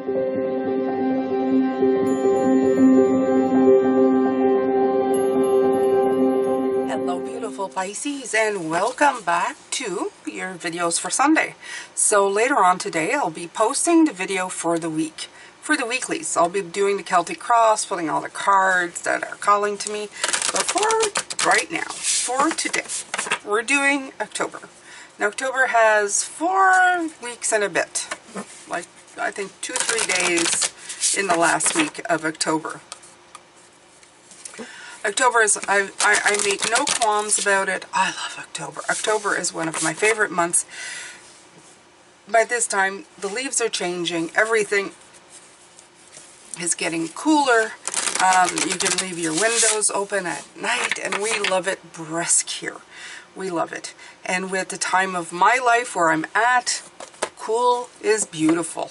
Hello beautiful Pisces, and welcome back to your videos for Sunday. So later on today I'll be posting the video for the week, for the weeklies. I'll be doing the Celtic Cross, pulling all the cards that are calling to me. But for right now, for today, we're doing October. Now October has 4 weeks and a bit, like I think 2-3 days in the last week of October. October is, I make no qualms about it. I love October. October is one of my favorite months. By this time, the leaves are changing. Everything is getting cooler. You can leave your windows open at night, and we love it brisk here. We love it. And with the time of my life where I'm at, cool is beautiful.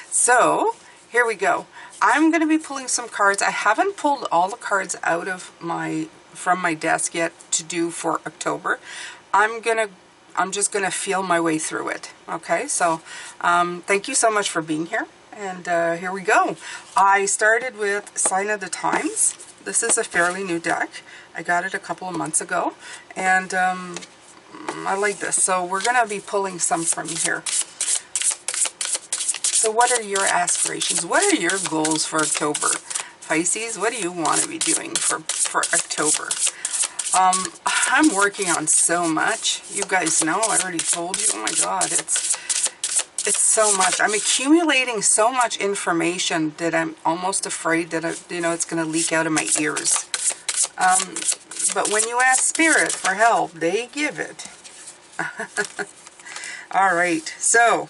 So, here we go. I'm going to be pulling some cards. I haven't pulled all the cards out of from my desk yet to do for October. I'm just going to feel my way through it. Okay, so thank you so much for being here. And here we go. I started with Sign of the Times. This is a fairly new deck. I got it a couple of months ago, and I like this. So we're going to be pulling some from here. So what are your aspirations? What are your goals for October? Pisces, what do you want to be doing for October? I'm working on so much. You guys know, I already told you. Oh my God, it's so much. I'm accumulating so much information that I'm almost afraid that it's going to leak out of my ears. But when you ask Spirit for help, they give it. All right, so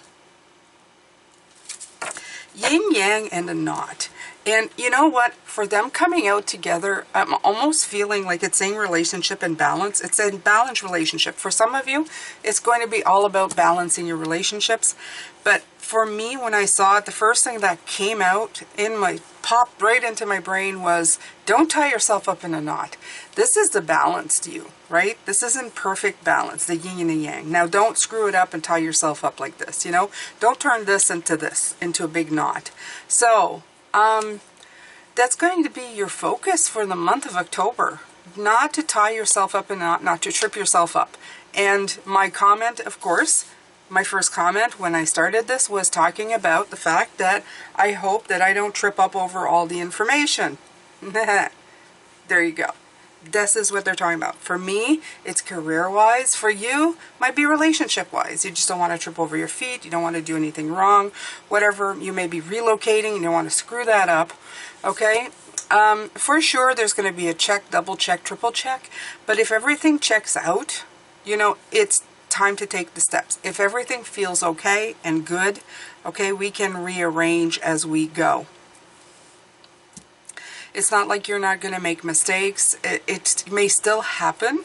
yin yang and a knot. And you know what? For them coming out together, I'm almost feeling like it's saying relationship and balance. It's a balanced relationship. For some of you, it's going to be all about balancing your relationships. But for me, when I saw it, the first thing that came out popped right into my brain was, don't tie yourself up in a knot. This is the balanced you, right? This isn't perfect balance, the yin and the yang. Now, don't screw it up and tie yourself up like this, Don't turn this, into a big knot. So, that's going to be your focus for the month of October. Not to tie yourself up in a knot, not to trip yourself up. And my comment, of course, my first comment when I started this was talking about the fact that I hope that I don't trip up over all the information. There you go. This is what they're talking about. For me, it's career-wise. For you, might be relationship-wise. You just don't want to trip over your feet. You don't want to do anything wrong. Whatever, you may be relocating. You don't want to screw that up. Okay? For sure, there's going to be a check, double check, triple check. But if everything checks out, it's time to take the steps. If everything feels okay and good, okay, we can rearrange as we go. It's not like you're not going to make mistakes. It may still happen.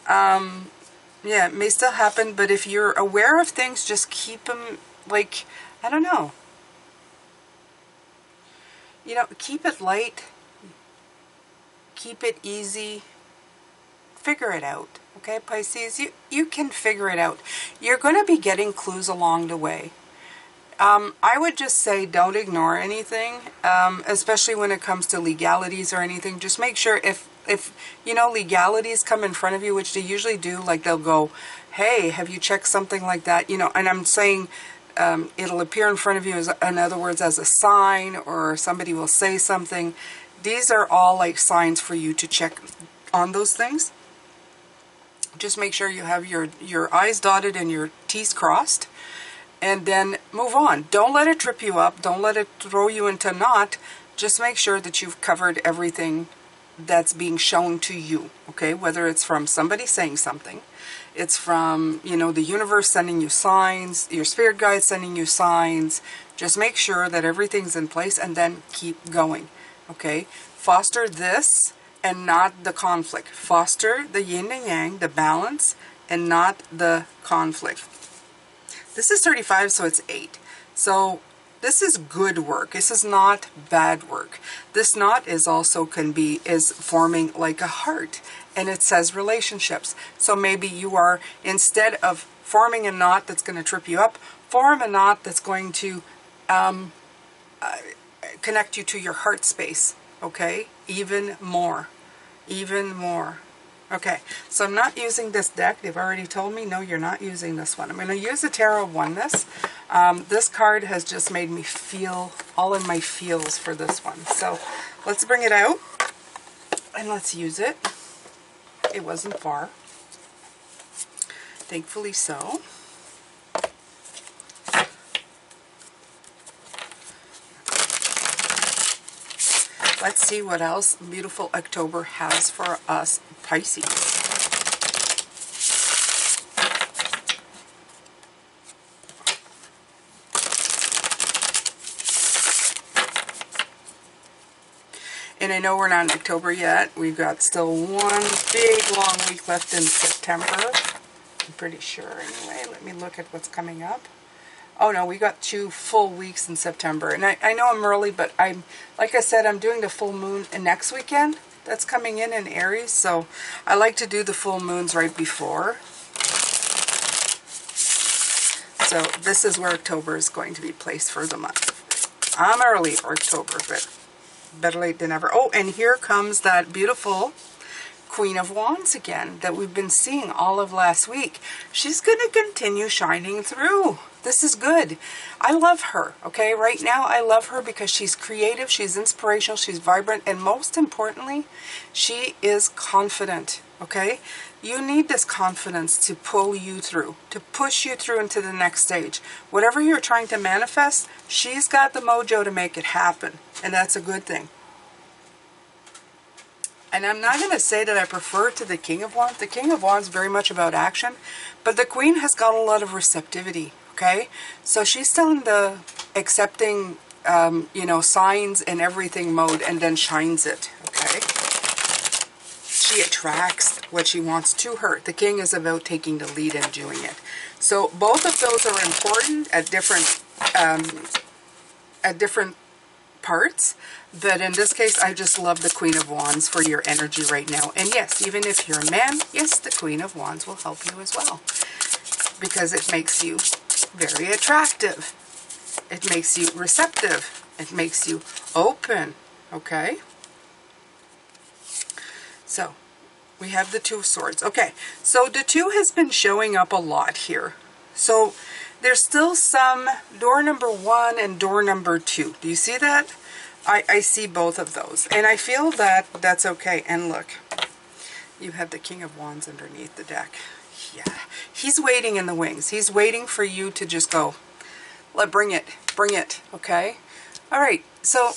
Yeah, it may still happen, but if you're aware of things, just keep them, like, I don't know. Keep it light. Keep it easy. Figure it out. Okay, Pisces, you can figure it out. You're going to be getting clues along the way. I would just say don't ignore anything, especially when it comes to legalities or anything. Just make sure if legalities come in front of you, which they usually do, like they'll go, hey, have you checked something like that? And I'm saying it'll appear in front of you, in other words, as a sign, or somebody will say something. These are all like signs for you to check on those things. Just make sure you have your I's dotted and your T's crossed, and then move on. Don't let it trip you up. Don't let it throw you into a knot. Just make sure that you've covered everything that's being shown to you, okay? Whether it's from somebody saying something, it's from, the universe sending you signs, your spirit guide sending you signs. Just make sure that everything's in place, and then keep going, okay? Foster this and not the conflict. Foster the yin and yang, the balance, and not the conflict. This is 35, so it's 8. So this is good work. This is not bad work. This knot is forming like a heart, and it says relationships. So maybe you are, instead of forming a knot that's going to trip you up, form a knot that's going to connect you to your heart space, okay? Even more. Okay, so I'm not using this deck. They've already told me, no, you're not using this one. I'm going to use the Tarot of Oneness. This card has just made me feel all in my feels for this one. So let's bring it out and let's use it. It wasn't far. Thankfully so. Let's see what else beautiful October has for us Pisces. And I know we're not in October yet. We've got still one big long week left in September. I'm pretty sure anyway. Let me look at what's coming up. Oh no, we got 2 full weeks in September. And I know I'm early, but like I said, I'm doing the full moon next weekend. That's coming in Aries, so I like to do the full moons right before. So this is where October is going to be placed for the month. I'm early for October, but better late than never. Oh, and here comes that beautiful Queen of Wands again that we've been seeing all of last week. She's going to continue shining through. This is good. I love her, okay? Right now, I love her because she's creative, she's inspirational, she's vibrant, and most importantly, she is confident, okay? You need this confidence to pull you through, to push you through into the next stage. Whatever you're trying to manifest, she's got the mojo to make it happen, and that's a good thing. And I'm not going to say that I prefer to the King of Wands. The King of Wands is very much about action, but the Queen has got a lot of receptivity, okay? So she's still in the accepting, you know, signs and everything mode and then shines it, okay? She attracts what she wants to her. The King is about taking the lead and doing it. So both of those are important at different parts, but in this case I just love the Queen of Wands for your energy right now. And yes, even if you're a man, yes, the Queen of Wands will help you as well, because it makes you very attractive, it makes you receptive, it makes you open, okay? So we have the Two of Swords. Okay, so the Two has been showing up a lot here. So there's still some door number 1 and door number 2. Do you see that? I see both of those. And I feel that that's okay. And look, you have the King of Wands underneath the deck. Yeah, he's waiting in the wings. He's waiting for you to just go, bring it, okay? All right, so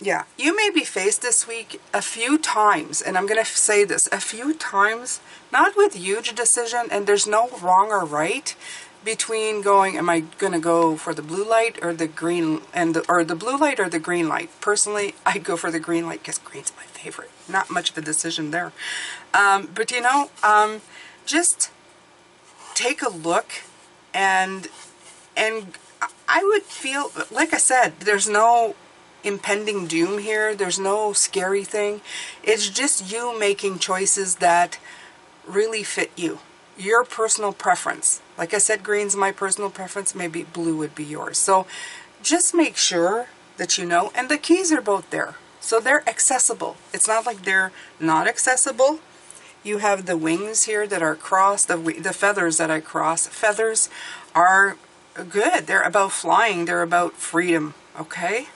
yeah, you may be faced this week a few times, and I'm going to say this, a few times, not with huge decision, and there's no wrong or right between going, am I going to go for the blue light or the green, or the blue light or the green light? Personally, I'd go for the green light because green's my favorite. Not much of a decision there. But you know, just take a look, and I would feel, like I said, there's no impending doom here. There's no scary thing. It's just you making choices that really fit you, your personal preference. Like I said, green's my personal preference. Maybe blue would be yours. So just make sure that you know. And the keys are both there, so they're accessible. It's not like they're not accessible. You have the wings here that are crossed, the feathers that I cross. Feathers are good. They're about flying. They're about freedom, okay?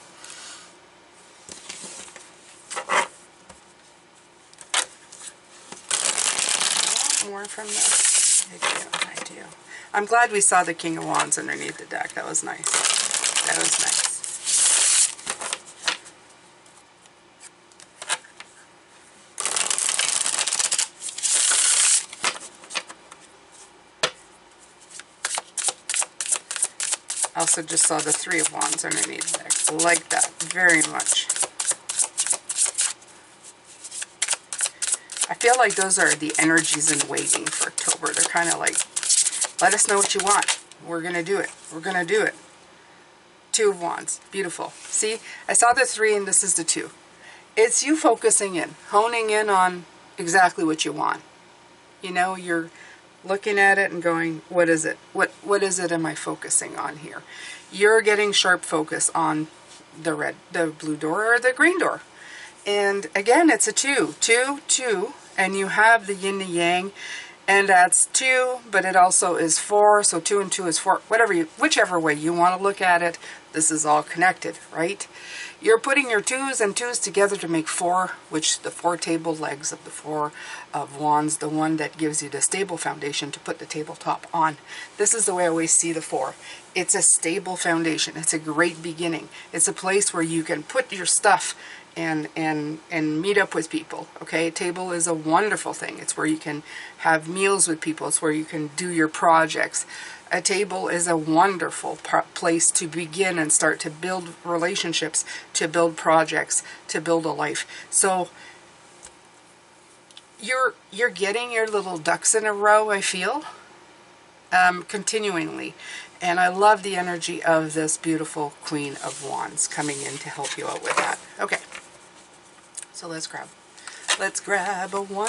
More from this. I do. I'm glad we saw the King of Wands underneath the deck. That was nice. That was nice. I also just saw the Three of Wands underneath the deck. I like that very much. I feel like those are the energies in waiting for October. They're kind of like, let us know what you want. We're going to do it. We're going to do it. Two of Wands. Beautiful. See, I saw the 3 and this is the 2. It's you focusing in, honing in on exactly what you want. You know, you're looking at it and going, what is it? What is it am I focusing on here? You're getting sharp focus on the blue door or the green door. And again, it's a 2, 2, 2, and you have the yin and yang, and that's 2, but it also is 4, so 2 and 2 is 4. Whichever way you want to look at it, this is all connected, right? You're putting your 2s and 2s together to make 4, which the 4 table legs of the 4 of Wands, the one that gives you the stable foundation to put the tabletop on. This is the way I always see the 4. It's a stable foundation. It's a great beginning. It's a place where you can put your stuff and meet up with people. Okay, table is a wonderful thing. It's where you can have meals with people. It's where you can do your projects. A table is a wonderful place to begin and start to build relationships, to build projects, to build a life. So you're getting your little ducks in a row, I feel, continuingly. And I love the energy of this beautiful Queen of Wands coming in to help you out with that. Okay, so let's grab a one more.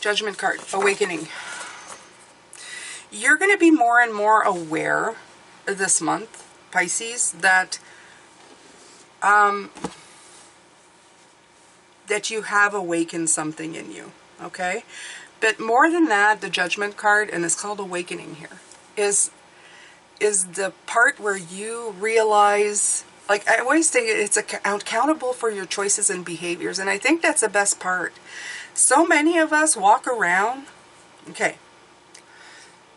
Judgment card, awakening. You're going to be more and more aware this month, Pisces, that that you have awakened something in you, okay? But more than that, the Judgment card, and it's called awakening here, is the part where you realize, like I always say, it's accountable for your choices and behaviors, and I think that's the best part. So many of us walk around, okay,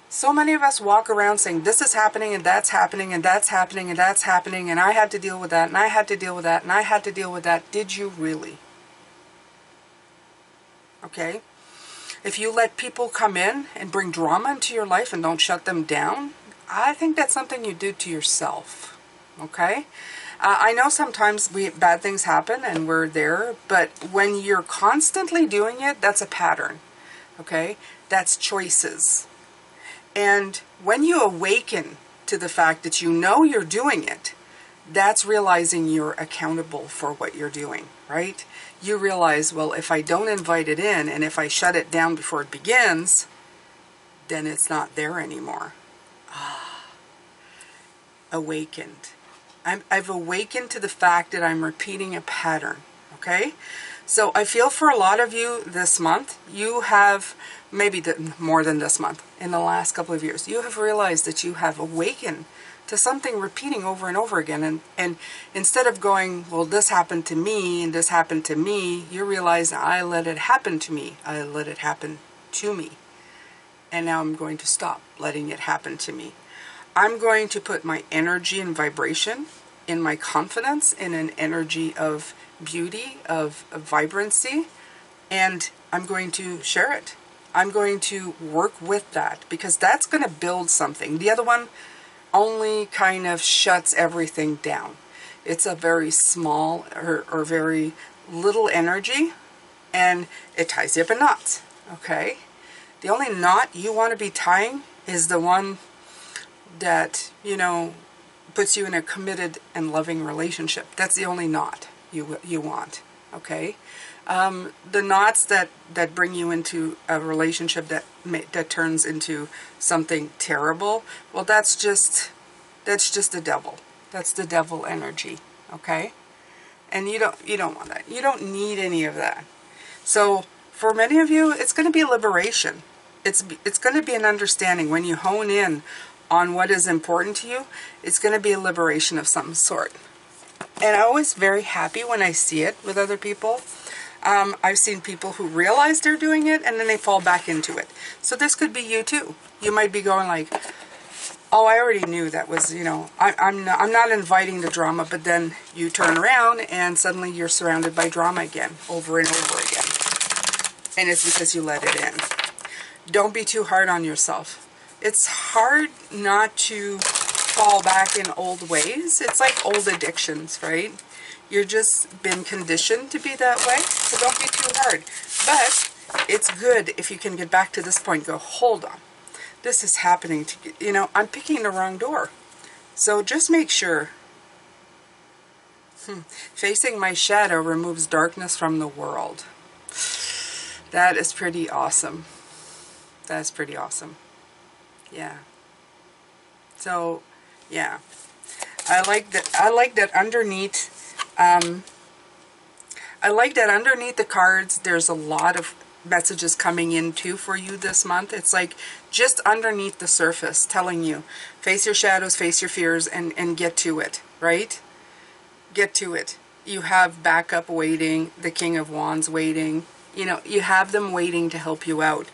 so many of us walk around saying this is happening and that's happening and that's happening and that's happening and I had to deal with that and I had to deal with that and I had to deal with that. Did you really? Okay? If you let people come in and bring drama into your life and don't shut them down, I think that's something you do to yourself. Okay? I know sometimes bad things happen and we're there, but when you're constantly doing it, that's a pattern, okay? That's choices. And when you awaken to the fact that you know you're doing it, that's realizing you're accountable for what you're doing, right? You realize, well, if I don't invite it in and if I shut it down before it begins, then it's not there anymore. Awakened. I've awakened to the fact that I'm repeating a pattern, okay? So I feel for a lot of you this month, you have, maybe more than this month, in the last couple of years, you have realized that you have awakened to something repeating over and over again. And instead of going, well, this happened to me and this happened to me, you realize, I let it happen to me. I let it happen to me. And now I'm going to stop letting it happen to me. I'm going to put my energy and vibration in my confidence, in an energy of beauty, of vibrancy, and I'm going to share it. I'm going to work with that because that's going to build something. The other one only kind of shuts everything down. It's a very small or very little energy, and it ties you up in knots, okay? The only knot you want to be tying is the one that, you know, puts you in a committed and loving relationship. That's the only knot you want, okay? The knots that bring you into a relationship that turns into something terrible, well, that's just the devil. That's the devil energy, okay? And you don't want that. You don't need any of that. So for many of you, it's going to be a liberation. It's going to be an understanding. When you hone in on what is important to you, it's going to be a liberation of some sort. And I'm always very happy when I see it with other people. I've seen people who realize they're doing it and then they fall back into it. So this could be you too. You might be going like, oh, I already knew that was, you know, I'm not inviting the drama, but then you turn around and suddenly you're surrounded by drama again, over and over again. And it's because you let it in. Don't be too hard on yourself. it's hard not to fall back in old ways. It's like old addictions, right? You're just been conditioned to be that way, so don't be too hard. But it's good if you can get back to this point and go, hold on, this is happening to you. You know, I'm picking the wrong door. So just make sure. Facing my shadow removes darkness from the world. That is pretty awesome. That's pretty awesome. Yeah. So, yeah. I like that underneath I like that underneath the cards there's a lot of messages coming in too for you this month. It's like just underneath the surface telling you face your shadows, face your fears, and get to it, right? Get to it. You have backup waiting, the King of Wands waiting. You know, you have them waiting to help you out.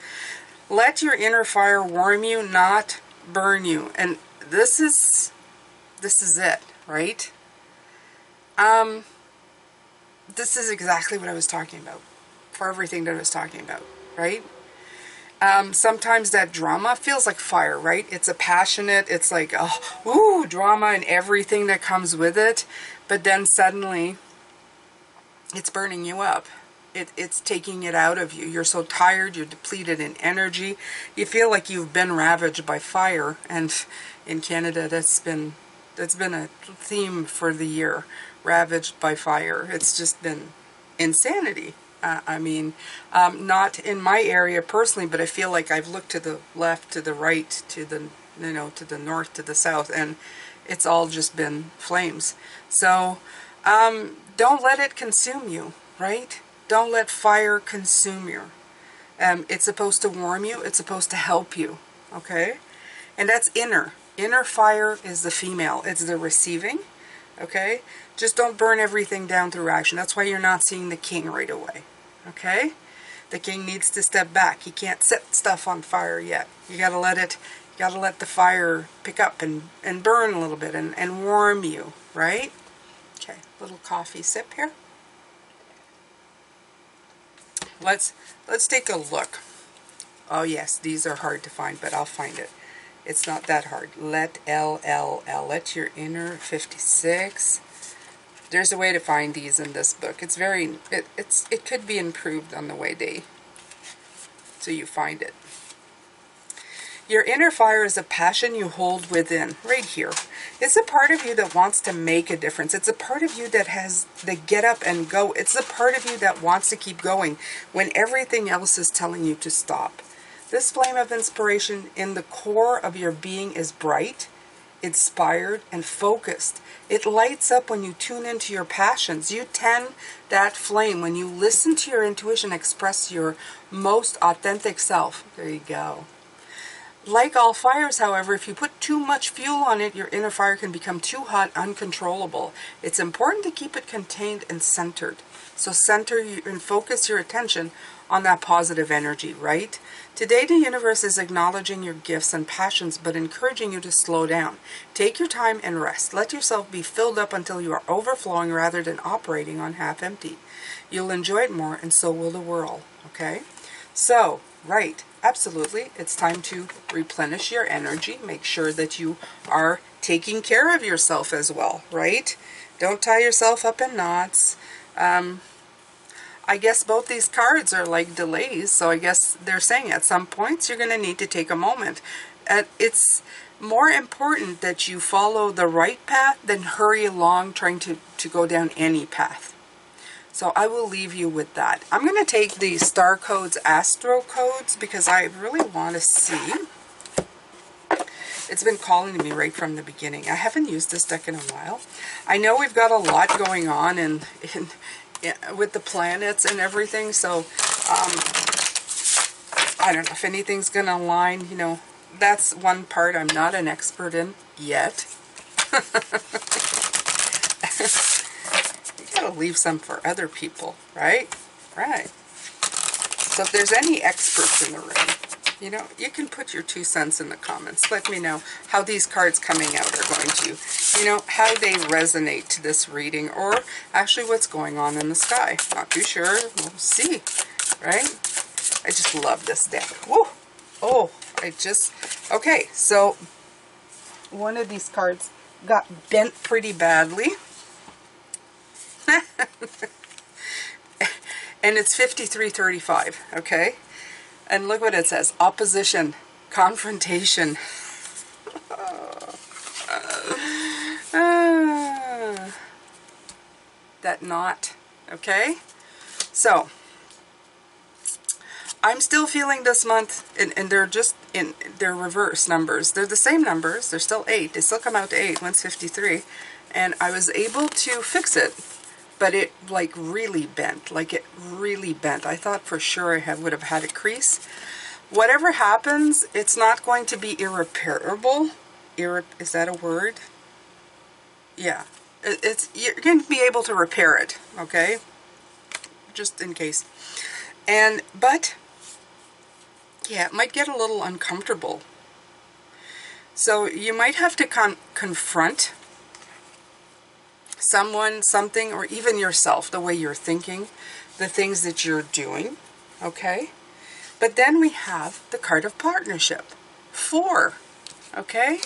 Let your inner fire warm you, not burn you. And this is it, right? This is exactly what I was talking about, for everything that I was talking about, right? Sometimes that drama feels like fire, right? It's a passionate, it's like, oh, ooh, drama and everything that comes with it. But then suddenly, it's burning you up. It's taking it out of you. You're so tired, you're depleted in energy. You feel like you've been ravaged by fire. And in Canada, that's been a theme for the year. Ravaged by fire. It's just been insanity. I mean, not in my area personally, but I feel like I've looked to the left, to the right, to the, you know, to the north, to the south, and it's all just been flames. So, don't let it consume you, right? Don't let fire consume you. It's supposed to warm you. It's supposed to help you, okay? And that's inner. Inner fire is the female. It's the receiving, okay? Just don't burn everything down through action. That's why you're not seeing the king right away, okay? The king needs to step back. He can't set stuff on fire yet. You gotta let it, you gotta let the fire pick up and burn a little bit and warm you, right? Okay, little coffee sip here. Let's take a look. Oh yes, these are hard to find, but I'll find it. It's not that hard. Let your inner 56. There's a way to find these in this book. It's very, it could be improved on the way so you find it. Your inner fire is a passion you hold within, right here. It's a part of you that wants to make a difference. It's a part of you that has the get up and go. It's a part of you that wants to keep going when everything else is telling you to stop. This flame of inspiration in the core of your being is bright, inspired, and focused. It lights up when you tune into your passions. You tend that flame when you listen to your intuition express your most authentic self. There you go. Like all fires, however, if you put too much fuel on it, your inner fire can become too hot, uncontrollable. It's important to keep it contained and centered. So center and focus your attention on that positive energy, right? Today, the universe is acknowledging your gifts and passions, but encouraging you to slow down. Take your time and rest. Let yourself be filled up until you are overflowing rather than operating on half empty. You'll enjoy it more, and so will the world, okay? So, right, absolutely, it's time to replenish your energy. Make sure that you are taking care of yourself as well, right? Don't tie yourself up in knots. I guess both these cards are like delays, so I guess they're saying at some points you're going to need to take a moment. It's more important that you follow the right path than hurry along trying to go down any path. So I will leave you with that. I'm going to take the star codes, astro codes, because I really want to see. It's been calling to me right from the beginning. I haven't used this deck in a while. I know we've got a lot going on with the planets and everything, so I don't know if anything's going to align. You know, that's one part I'm not an expert in yet. You gotta leave some for other people, right? Right. So if there's any experts in the room, you know, you can put your 2 cents in the comments. Let me know how these cards coming out are going to, you know, how they resonate to this reading, or actually what's going on in the sky. Not too sure. We'll see, right? I just love this deck. Woo! Oh, Okay, so one of these cards got bent pretty badly. And it's 5335, okay? And look what it says. Opposition, confrontation. That knot, okay? So, I'm still feeling this month, and they're just they're reverse numbers. They're the same numbers. They're still 8. They still come out to 8. One's 53. And I was able to fix it, but it like really bent. Like it really bent. I thought for sure I would have had a crease. Whatever happens, it's not going to be irreparable. Is that a word? Yeah. You're going to be able to repair it, okay? Just in case. But yeah, it might get a little uncomfortable. So you might have to confront someone, something, or even yourself, the way you're thinking, the things that you're doing, okay? But then we have the card of partnership, 4, okay?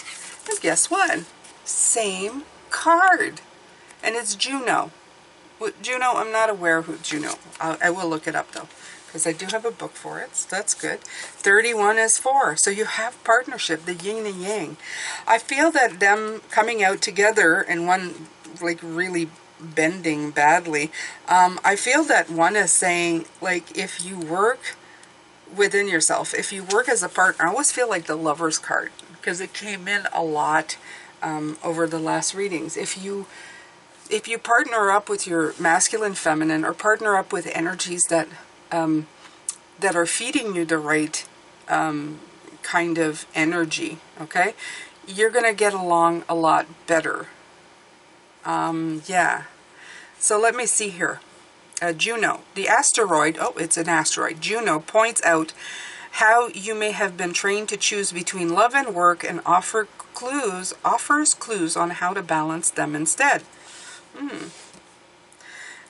And guess what? Same card. And it's Juno. Juno, I'm not aware who Juno. I will look it up though, because I do have a book for it, so that's good. 31 is 4, so you have partnership, the yin and yang. I feel that them coming out together and one like really bending badly, I feel that one is saying, like, if you work within yourself, if you work as a partner, I always feel like the Lover's card, because it came in a lot over the last readings. If you partner up with your masculine, feminine, or partner up with energies that are feeding you the right kind of energy, okay, you're going to get along a lot better. Yeah. So let me see here. Juno, the asteroid, oh, it's an asteroid. Juno points out how you may have been trained to choose between love and work, and offers clues on how to balance them instead.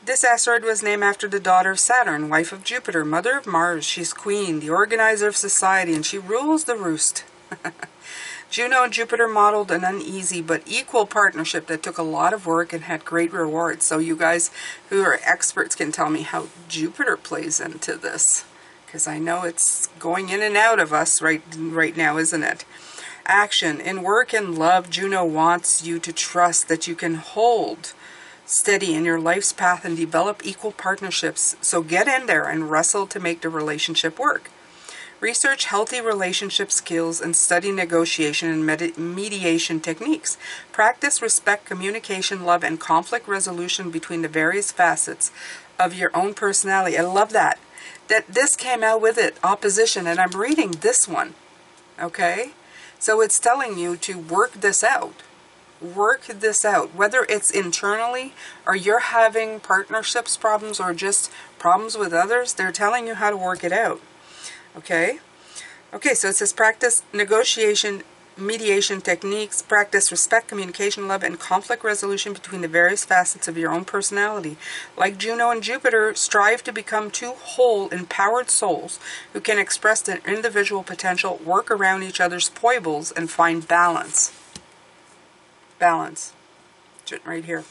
This asteroid was named after the daughter of Saturn, wife of Jupiter, mother of Mars. She's queen, the organizer of society, and she rules the roost. Juno and Jupiter modeled an uneasy but equal partnership that took a lot of work and had great rewards. So you guys who are experts can tell me how Jupiter plays into this, because I know it's going in and out of us right now, isn't it? Action. In work and love, Juno wants you to trust that you can hold steady in your life's path and develop equal partnerships. So get in there and wrestle to make the relationship work. Research healthy relationship skills and study negotiation and mediation techniques. Practice respect, communication, love, and conflict resolution between the various facets of your own personality. I love that this came out with it, opposition, and I'm reading this one, okay? So it's telling you to work this out. Work this out, whether it's internally or you're having partnerships problems or just problems with others. They're telling you how to work it out. Okay, so it says practice negotiation, mediation techniques, practice respect, communication, love, and conflict resolution between the various facets of your own personality. Like Juno and Jupiter, strive to become two whole, empowered souls who can express their individual potential, work around each other's foibles, and find balance. Balance. Right here.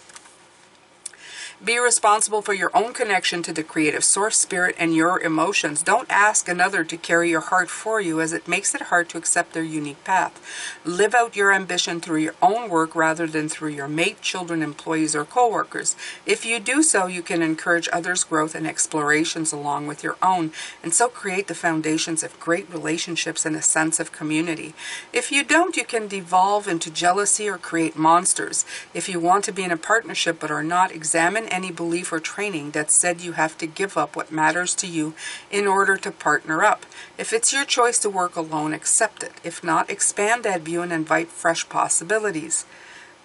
Be responsible for your own connection to the creative source, spirit, and your emotions. Don't ask another to carry your heart for you, as it makes it hard to accept their unique path. Live out your ambition through your own work rather than through your mate, children, employees, or co-workers. If you do so, you can encourage others' growth and explorations along with your own, and so create the foundations of great relationships and a sense of community. If you don't, you can devolve into jealousy or create monsters. If you want to be in a partnership but are not, examine any belief or training that said you have to give up what matters to you in order to partner up. If it's your choice to work alone, accept it. If not, expand that view and invite fresh possibilities.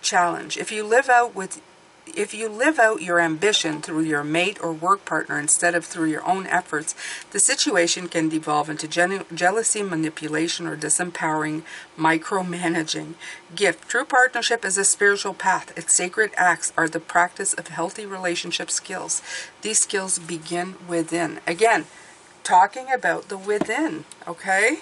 Challenge. If you live out your ambition through your mate or work partner instead of through your own efforts, the situation can devolve into jealousy, manipulation, or disempowering micromanaging. Gift. True partnership is a spiritual path. Its sacred acts are the practice of healthy relationship skills. These skills begin within. Again, talking about the within, okay?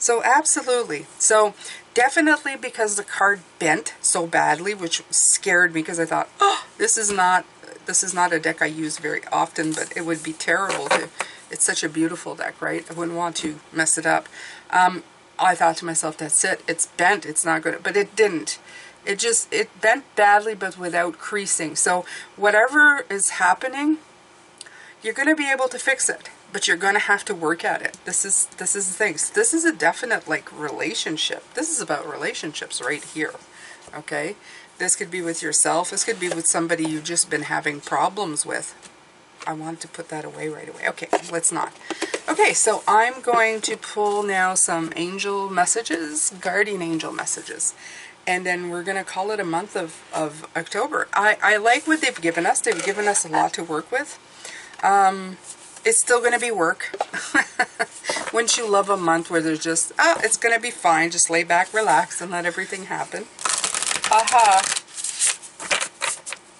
So absolutely. So definitely, because the card bent so badly, which scared me, because I thought, oh, this is not a deck I use very often, but it would be terrible to, it's such a beautiful deck, right? I wouldn't want to mess it up. I thought to myself, that's it. It's bent. It's not good. But it didn't. It bent badly, but without creasing. So whatever is happening, you're going to be able to fix it, but you're going to have to work at it. This is the thing. This is a definite, like, relationship. This is about relationships right here. Okay? This could be with yourself. This could be with somebody you've just been having problems with. I want to put that away right away. Okay, let's not. Okay, so I'm going to pull now some angel messages, guardian angel messages. And then we're going to call it a month of October. I like what they've given us. They've given us a lot to work with. It's still going to be work. Wouldn't you love a month where there's just, it's going to be fine. Just lay back, relax, and let everything happen. Aha.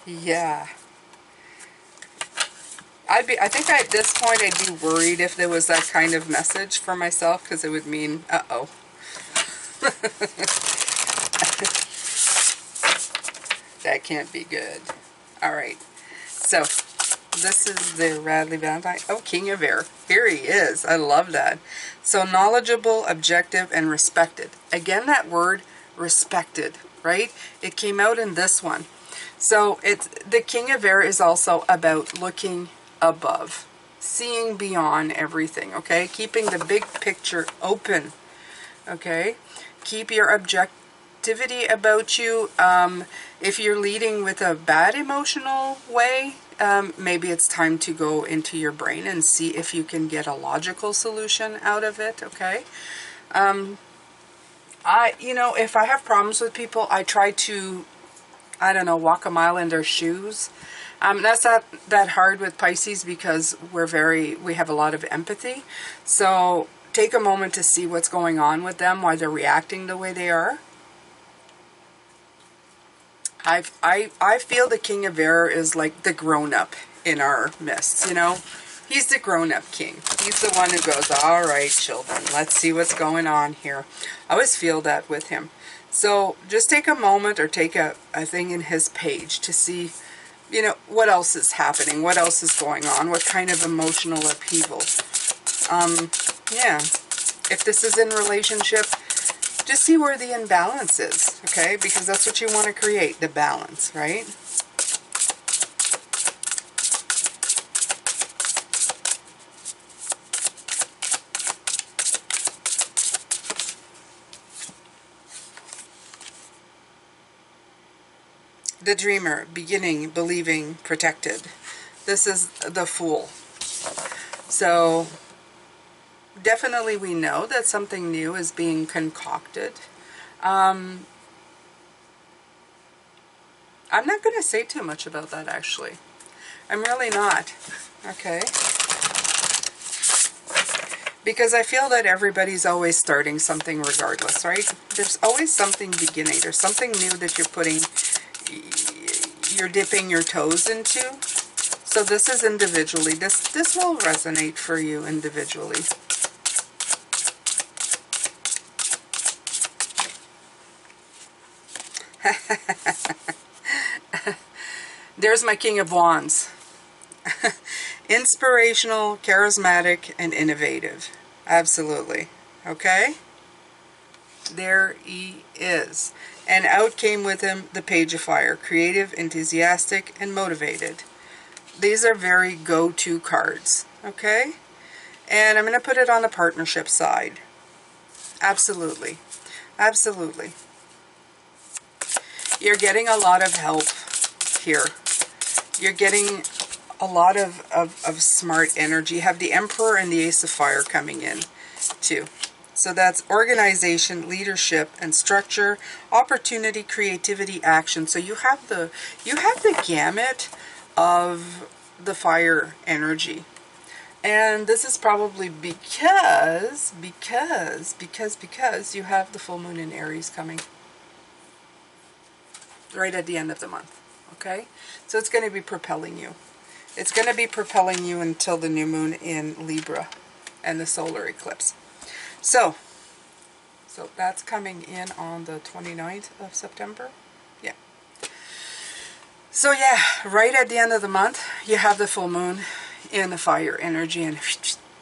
Yeah. I think at this point I'd be worried if there was that kind of message for myself, because it would mean, uh-oh. That can't be good. All right. So this is the Radley Valentine. Oh, King of Air. Here he is. I love that. So knowledgeable, objective, and respected. Again, that word respected, right? It came out in this one. So it's the King of Air is also about looking above, seeing beyond everything, okay? Keeping the big picture open, okay? Keep your objectivity about you. If you're leading with a bad emotional way, maybe it's time to go into your brain and see if you can get a logical solution out of it, okay? If I have problems with people, I try to, I don't know, walk a mile in their shoes. That's not that hard with Pisces, because we have a lot of empathy. So take a moment to see what's going on with them, why they're reacting the way they are. I feel the King of Air is like the grown-up in our midst, you know. He's the grown-up king. He's the one who goes, all right, children, let's see what's going on here. I always feel that with him. So just take a moment, or take a thing in his page to see, you know, what else is happening, what else is going on, what kind of emotional upheaval. Yeah, if this is in relationship, just see where the imbalance is, okay? Because that's what you want to create, the balance, right? The Dreamer, beginning, believing, protected. This is the Fool. So definitely we know that something new is being concocted. I'm not going to say too much about that, actually. I'm really not. Okay? Because I feel that everybody's always starting something regardless, right? There's always something beginning. There's something new that you're dipping your toes into. So this is individually. This will resonate for you individually. There's my King of Wands. Inspirational, charismatic, and innovative. Absolutely. Okay? There he is. And out came with him the Page of Fire. Creative, enthusiastic, and motivated. These are very go-to cards. Okay? And I'm going to put it on the partnership side. Absolutely. Absolutely. You're getting a lot of help here. You're getting a lot of smart energy. You have the Emperor and the Ace of Fire coming in too. So that's organization, leadership, and structure, opportunity, creativity, action. So you have the gamut of the fire energy. And this is probably because you have the full moon in Aries coming right at the end of the month. Okay? So it's going to be propelling you. It's going to be propelling you until the new moon in Libra and the solar eclipse. So, So that's coming in on the 29th of September. Yeah. So yeah, right at the end of the month, you have the full moon in the fire energy, and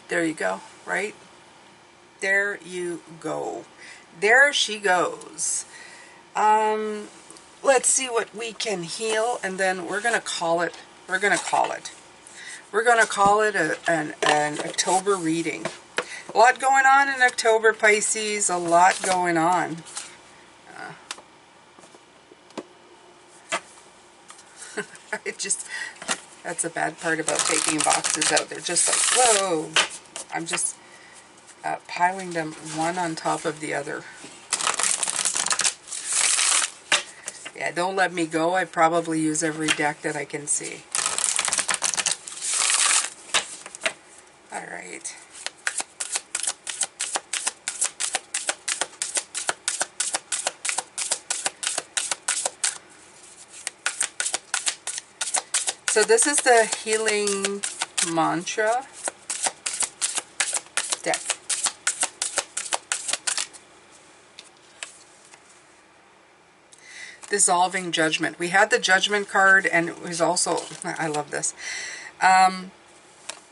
there you go, right? There you go. There she goes. Let's see what we can heal, and then we're going to call it. We're going to call it. We're going to call it an October reading. A lot going on in October, Pisces. A lot going on. That's the bad part about taking boxes out. They're just like, whoa. I'm just piling them one on top of the other. Yeah, don't let me go. I probably use every deck that I can see. All right. So this is the healing mantra deck. Dissolving judgment. We had the judgment card, and it was also, I love this,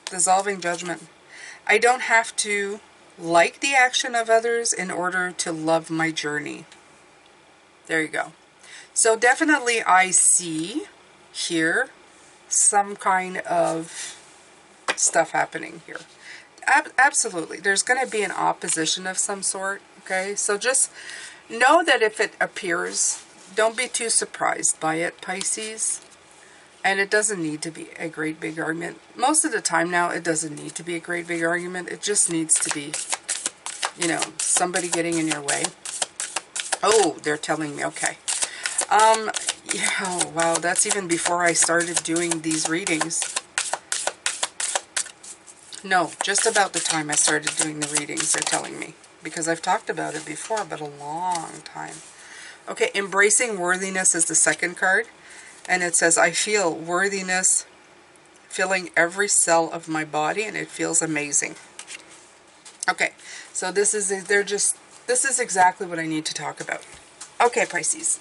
dissolving judgment. I don't have to like the action of others in order to love my journey. There you go. So definitely I see here some kind of stuff happening here. Absolutely. There's going to be an opposition of some sort. Okay. So just know that if it appears, don't be too surprised by it, Pisces. And it doesn't need to be a great big argument. Most of the time now, it doesn't need to be a great big argument. It just needs to be, you know, somebody getting in your way. Oh, they're telling me. Okay. Yeah, oh, wow, that's even before I started doing these readings. No, just about the time I started doing the readings, they're telling me. Because I've talked about it before, but a long time. Okay, embracing worthiness is the second card. And it says, I feel worthiness filling every cell of my body, and it feels amazing. Okay, so this is exactly what I need to talk about. Okay, Pisces,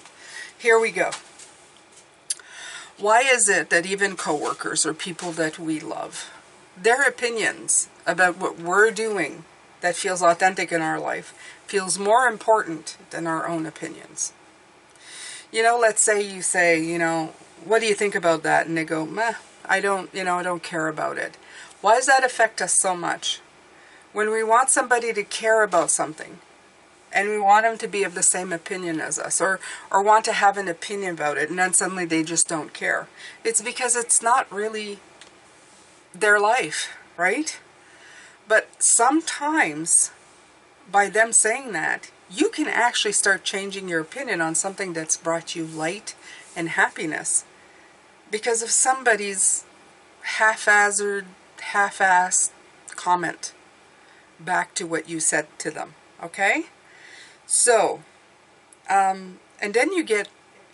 here we go. Why is it that even coworkers or people that we love, their opinions about what we're doing that feels authentic in our life feels more important than our own opinions? You know, let's say you say, you know, what do you think about that? And they go, meh, I don't care about it. Why does that affect us so much? When we want somebody to care about something, and we want them to be of the same opinion as us, or want to have an opinion about it, and then suddenly they just don't care. It's because it's not really their life, right? But sometimes, by them saying that, you can actually start changing your opinion on something that's brought you light and happiness because of somebody's haphazard, half-assed comment back to what you said to them, okay? So, and then you get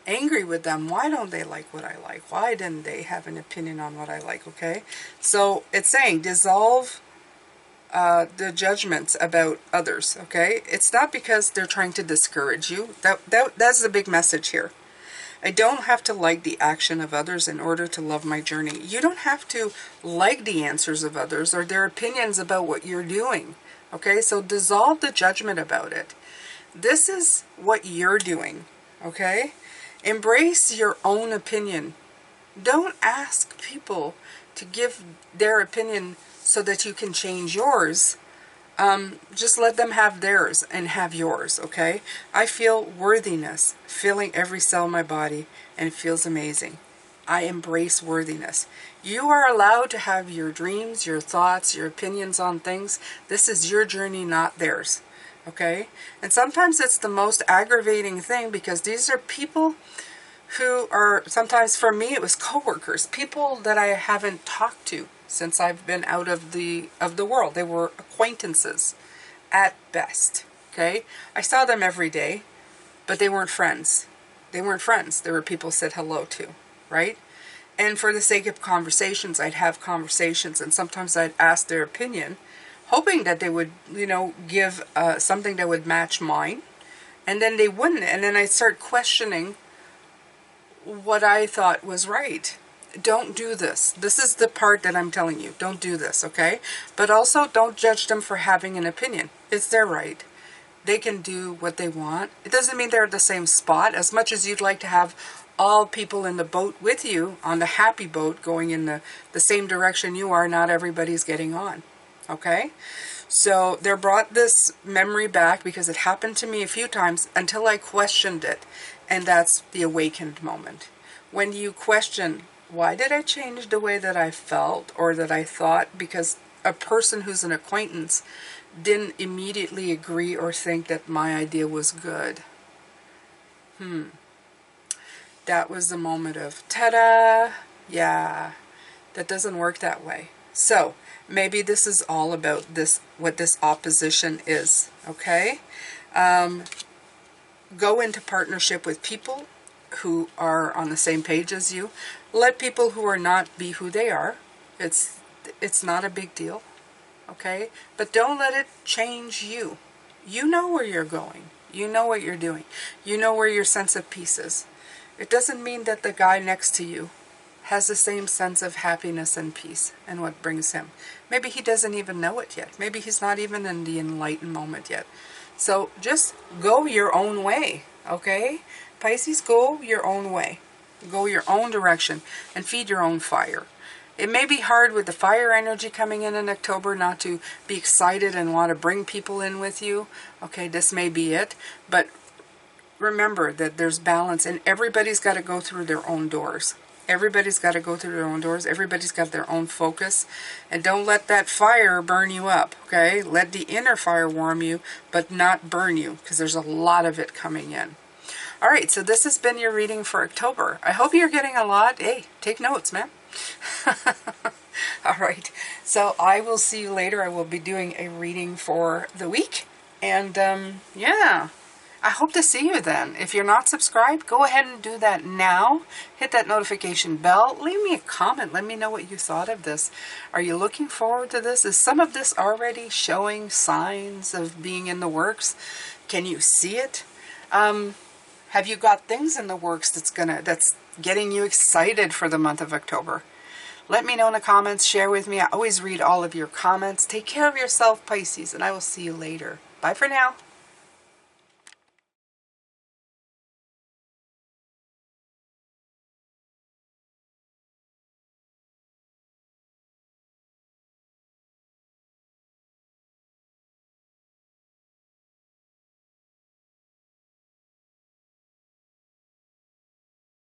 angry with them. Why don't they like what I like? Why didn't they have an opinion on what I like, okay? So it's saying dissolve the judgments about others, okay? It's not because they're trying to discourage you. That's the big message here. I don't have to like the action of others in order to love my journey. You don't have to like the answers of others or their opinions about what you're doing, okay? So dissolve the judgment about it. This is what you're doing, okay? Embrace your own opinion. Don't ask people to give their opinion so that you can change yours. Just let them have theirs and have yours, okay? I feel worthiness filling every cell in my body, and it feels amazing. I embrace worthiness. You are allowed to have your dreams, your thoughts, your opinions on things. This is your journey, not theirs, okay? And sometimes it's the most aggravating thing because these are people who are, sometimes for me it was coworkers, people that I haven't talked to since I've been out of the world. They were acquaintances at best, okay? I saw them every day, but they weren't friends. They weren't friends. They were people said hello to, right? And for the sake of conversations, I'd have conversations, and sometimes I'd ask their opinion hoping that they would, give something that would match mine. And then they wouldn't. And then I start questioning what I thought was right. Don't do this. This is the part that I'm telling you. Don't do this, okay? But also don't judge them for having an opinion. It's their right. They can do what they want. It doesn't mean they're at the same spot. As much as you'd like to have all people in the boat with you, on the happy boat, going in the same direction you are, not everybody's getting on, okay? So they brought this memory back because it happened to me a few times until I questioned it. And that's the awakened moment. When you question, why did I change the way that I felt or that I thought? Because a person who's an acquaintance didn't immediately agree or think that my idea was good. That was the moment of, ta-da! Yeah, that doesn't work that way. So, maybe this is all about this, what this opposition is, okay? Go into partnership with people who are on the same page as you. Let people who are not be who they are. It's not a big deal, okay? But don't let it change you. You know where you're going. You know what you're doing. You know where your sense of peace is. It doesn't mean that the guy next to you has the same sense of happiness and peace and what brings him. Maybe he doesn't even know it yet. Maybe he's not even in the enlightened moment yet. So just go your own way, okay? Pisces, go your own way. Go your own direction and feed your own fire. It may be hard with the fire energy coming in October not to be excited and want to bring people in with you. Okay, this may be it. But remember that there's balance and everybody's got to go through their own doors. Everybody's got to go through their own doors. Everybody's got their own focus. And don't let that fire burn you up, okay? Let the inner fire warm you, but not burn you, because there's a lot of it coming in. All right, so this has been your reading for October. I hope you're getting a lot. Hey, take notes, man. All right, so I will see you later. I will be doing a reading for the week. And, yeah. I hope to see you then. If you're not subscribed, go ahead and do that now. Hit that notification bell. Leave me a comment. Let me know what you thought of this. Are you looking forward to this? Is some of this already showing signs of being in the works? Can you see it? Have you got things in the works that's getting you excited for the month of October? Let me know in the comments. Share with me. I always read all of your comments. Take care of yourself, Pisces, and I will see you later. Bye for now.